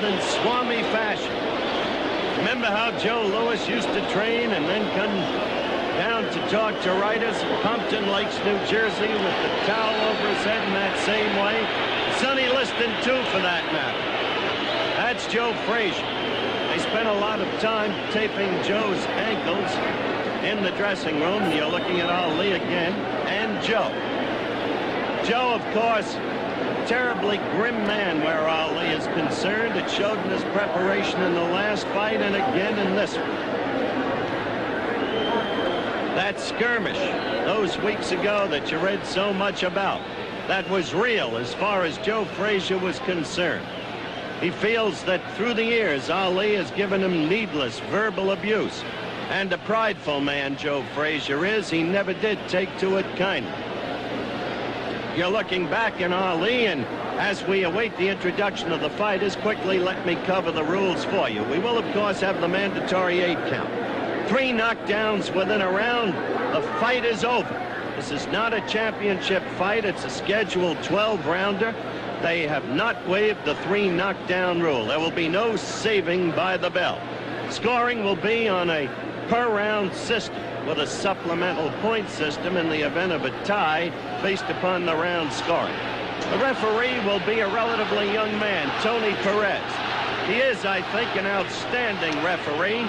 in Swami fashion. Remember how Joe Louis used to train and then come down to talk to writers in Compton Lakes, New Jersey, with the towel over his head in that same way? Sonny Liston, too, for that matter. That's Joe Frazier. They spent a lot of time taping Joe's ankles in the dressing room. You're looking at Ali again, and Joe. Joe, of course, terribly grim man where Ali is concerned. It showed in his preparation in the last fight and again in this one. That skirmish those weeks ago that you read so much about, that was real as far as Joe Frazier was concerned. He feels that through the years, Ali has given him needless verbal abuse. And a prideful man Joe Frazier is, he never did take to it kindly. You're looking back in Ali, and as we await the introduction of the fighters, quickly let me cover the rules for you. We will, of course, have the mandatory 8 count. 3 knockdowns within a round, the fight is over. This is not a championship fight. It's a scheduled 12-rounder. They have not waived the 3 knockdown rule. There will be no saving by the bell. Scoring will be on a per-round system with a supplemental point system in the event of a tie based upon the round scoring. The referee will be a relatively young man, Tony Perez. He is, I think, an outstanding referee.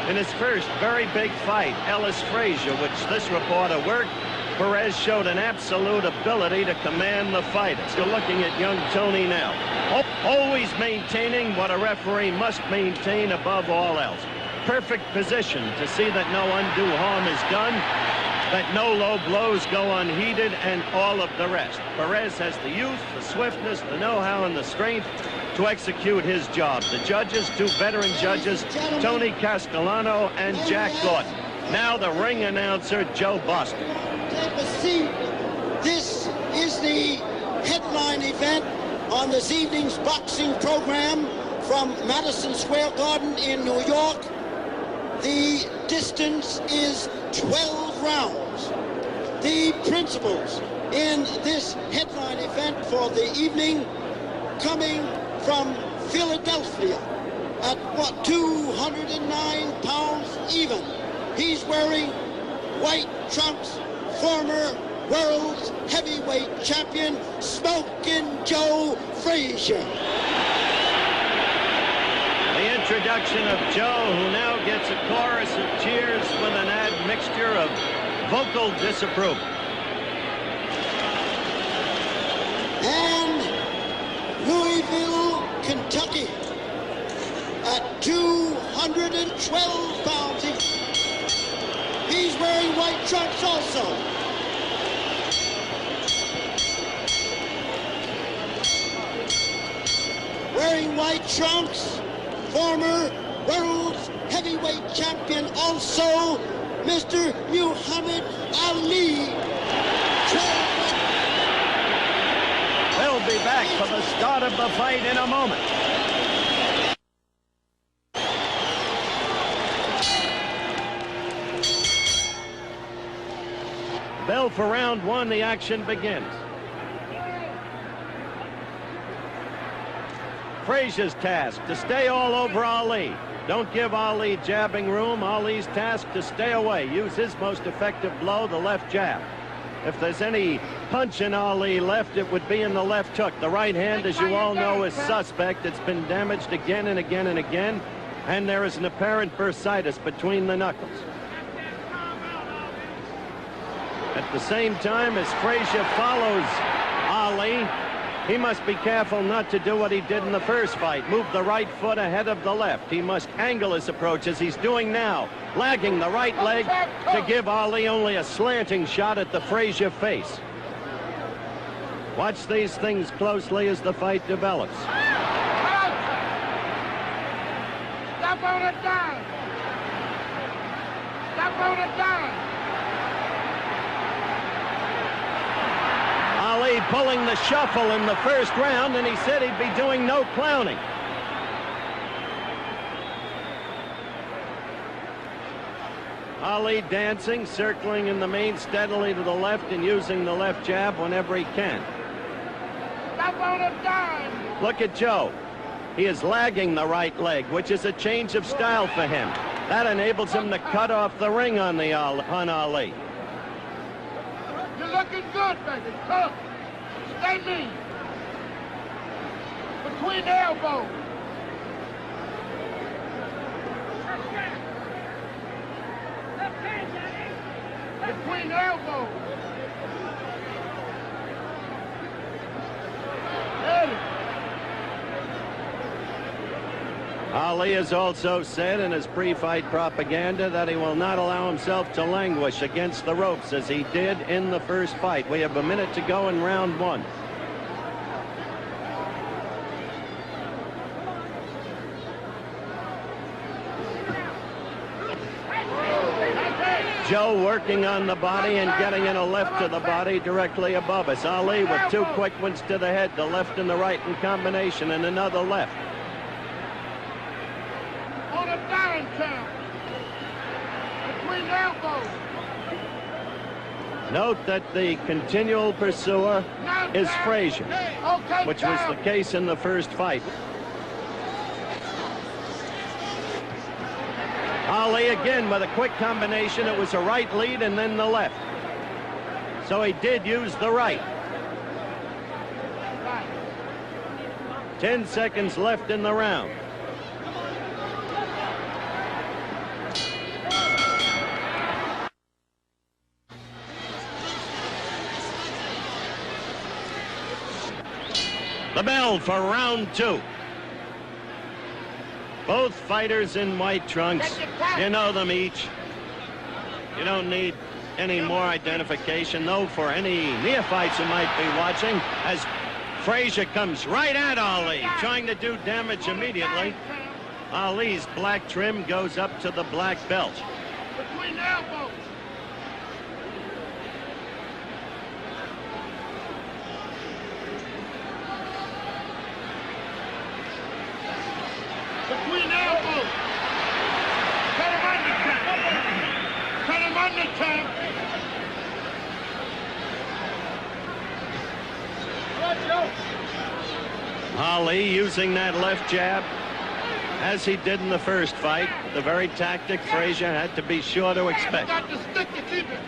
In his first very big fight, Ellis Frazier, which this reporter worked, Perez showed an absolute ability to command the fighters. You're looking at young Tony now. Always maintaining what a referee must maintain above all else. Perfect position to see that no undue harm is done, that no low blows go unheeded, and all of the rest. Perez has the youth, the swiftness, the know-how, and the strength to execute his job. The judges, 2 veteran judges, Tony Castellano and Jack Gordon. Now the ring announcer, Joe Boston. Take a seat. This is the headline event on this evening's boxing program from Madison Square Garden in New York. The distance is 12 rounds. The principals in this headline event for the evening, coming from Philadelphia at, 209 pounds even. He's wearing white trunks, former world's heavyweight champion, Smokin' Joe Frazier. The introduction of Joe, who now gets a chorus of cheers with an admixture of vocal disapproval. And Louisville, Kentucky, at 212 pounds each. He's wearing white trunks also. Wearing white trunks, former world's heavyweight champion also, Mr. Muhammad Ali. We'll be back for the start of the fight in a moment. Bell for round 1, the action begins. Frazier's task to stay all over Ali. Don't give Ali jabbing room. Ali's task to stay away. Use his most effective blow, the left jab. If there's any punch in Ali left, it would be in the left hook. The right hand, as you all know, is suspect. It's been damaged again and again and again, and there is an apparent bursitis between the knuckles. At the same time, as Frazier follows Ali, he must be careful not to do what he did in the first fight. Move the right foot ahead of the left. He must angle his approach as he's doing now, lagging the right leg to give Ali only a slanting shot at the Frazier face. Watch these things closely as the fight develops. Stop on a dime. Stop on a dime. Ali pulling the shuffle in the first round, and he said he'd be doing no clowning. Ali dancing, circling in the main steadily to the left and using the left jab whenever he can. Stop on a dime. Look at Joe. He is lagging the right leg, which is a change of style for him. That enables him to cut off the ring on Ali. You're looking good, baby. Tough. Stay mean. Between the elbows. Between the elbows. Ali has also said in his pre-fight propaganda that he will not allow himself to languish against the ropes as he did in the first fight. We have a minute to go in round one. Joe working on the body and getting in a left to the body directly above us. Ali with two quick ones to the head, the left and the right in combination, and another left. On a down count. Between the elbows. Note that the continual pursuer is Frazier, which was the case in the first fight. Ali again with a quick combination. It was a right lead and then the left. So he did use the right. 10 seconds left in the round. The bell for round two. Both fighters in white trunks. You know them each. You don't need any more identification, though, for any neophytes who might be watching, as Frazier comes right at Ali, trying to do damage immediately. Ali's black trim goes up to the black belt. Between the elbows. Between the elbows. Cut him under count. Cut him under count. Ali using that left jab, as he did in the first fight, the very tactic Frazier had to be sure to expect. Got the stick to keep it.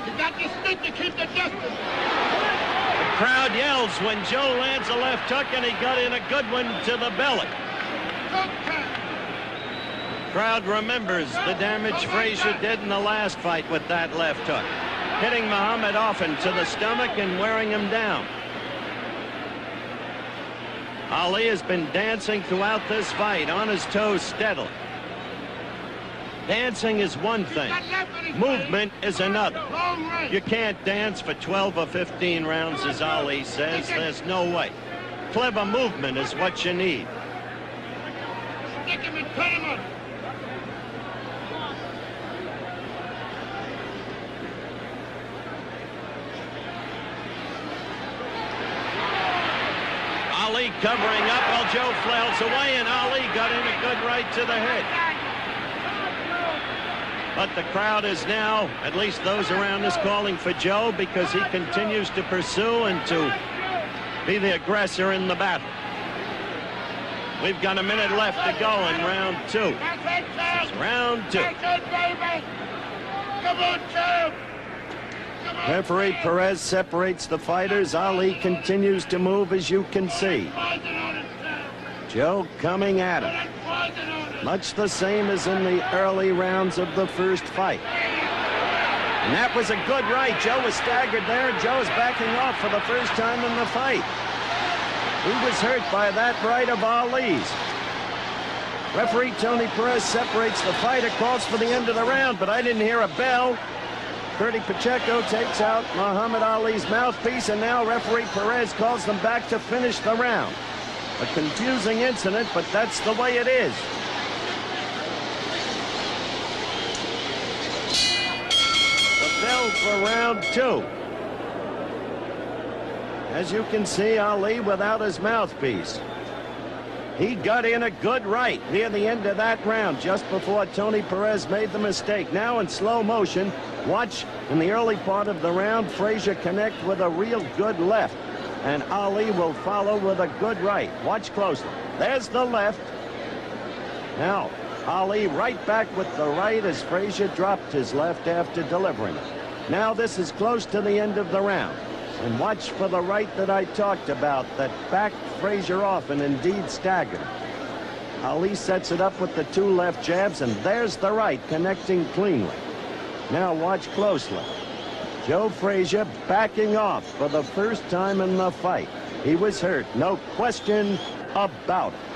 You got the stick to keep the distance. The crowd yells when Joe lands a left hook, and he got in a good one to the belly. Good count. Crowd remembers the damage Frazier did in the last fight with that left hook, hitting Muhammad often to the stomach and wearing him down. Ali has been dancing throughout this fight, on his toes steadily. Dancing is one thing. Movement is another. You can't dance for 12 or 15 rounds, as Ali says. There's no way. Clever movement is what you need. Stick him and cut him up. Ali covering up while Joe flails away, and Ali got in a good right to the head. But the crowd is now, at least those around us, calling for Joe because he continues to pursue and to be the aggressor in the battle. We've got a minute left to go in round two. This is round two. Come on, Joe. Referee Perez separates the fighters. Ali continues to move, as you can see. Joe coming at him. Much the same as in the early rounds of the first fight. And that was a good right. Joe was staggered there. Joe is backing off for the first time in the fight. He was hurt by that right of Ali's. Referee Tony Perez separates the fighter, calls for the end of the round, but I didn't hear a bell. Curdy Pacheco takes out Muhammad Ali's mouthpiece, and now referee Perez calls them back to finish the round. A confusing incident, but that's the way it is. The bell for round two. As you can see, Ali without his mouthpiece. He got in a good right near the end of that round, just before Tony Perez made the mistake. Now in slow motion, watch in the early part of the round, Frazier connect with a real good left. And Ali will follow with a good right. Watch closely. There's the left. Now, Ali right back with the right as Frazier dropped his left after delivering it. Now this is close to the end of the round. And watch for the right that I talked about that backed Frazier off and indeed staggered. Ali sets it up with the two left jabs, and there's the right connecting cleanly. Now watch closely. Joe Frazier backing off for the first time in the fight. He was hurt, no question about it.